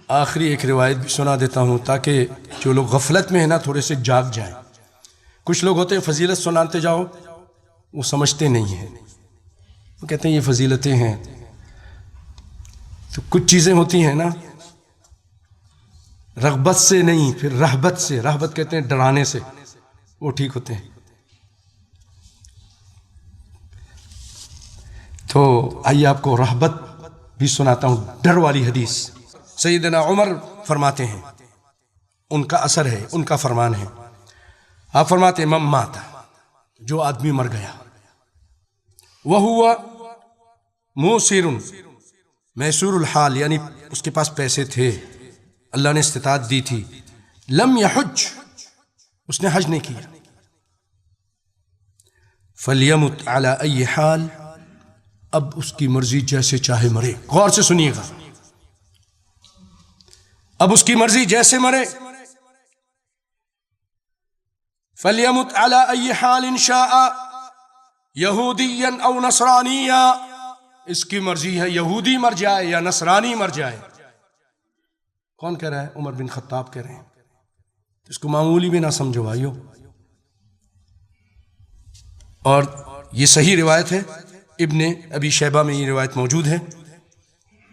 آخری ایک روایت بھی سنا دیتا ہوں تاکہ جو لوگ غفلت میں ہیں نا تھوڑے سے جاگ جائیں. کچھ لوگ ہوتے ہیں فضیلت سناتے جاؤ وہ سمجھتے نہیں ہیں، وہ کہتے ہیں یہ فضیلتیں ہیں. تو کچھ چیزیں ہوتی ہیں نا رغبت سے نہیں، پھر رہبت سے، رہبت کہتے ہیں ڈرانے سے، وہ ٹھیک ہوتے ہیں. تو آئیے آپ کو رہبت بھی سناتا ہوں، ڈر والی حدیث. سیدنا عمر فرماتے ہیں، ان کا اثر ہے، ان کا فرمان ہے. آپ فرماتے ہیں من مات، جو آدمی مر گیا، وہوا موسر، میسور الحال، یعنی اس کے پاس پیسے تھے، اللہ نے استطاعت دی تھی، لم یحج، اس نے حج نہیں کیا، فلیمت علی ای حال، اب اس کی مرضی جیسے چاہے مرے. غور سے سنیے گا، اب اس کی مرضی جیسے مرے. فلیمت علی ای حال شاء یہودیا او نصرانیا، اس کی مرضی ہے یہودی مر جائے یا نصرانی مر جائے. کون کہہ رہا ہے؟ عمر بن خطاب کہہ رہے ہیں. اس کو معمولی بھی نہ سمجھو بھائیو. اور یہ صحیح روایت ہے، ابن ابی شیبہ میں یہ روایت موجود ہے.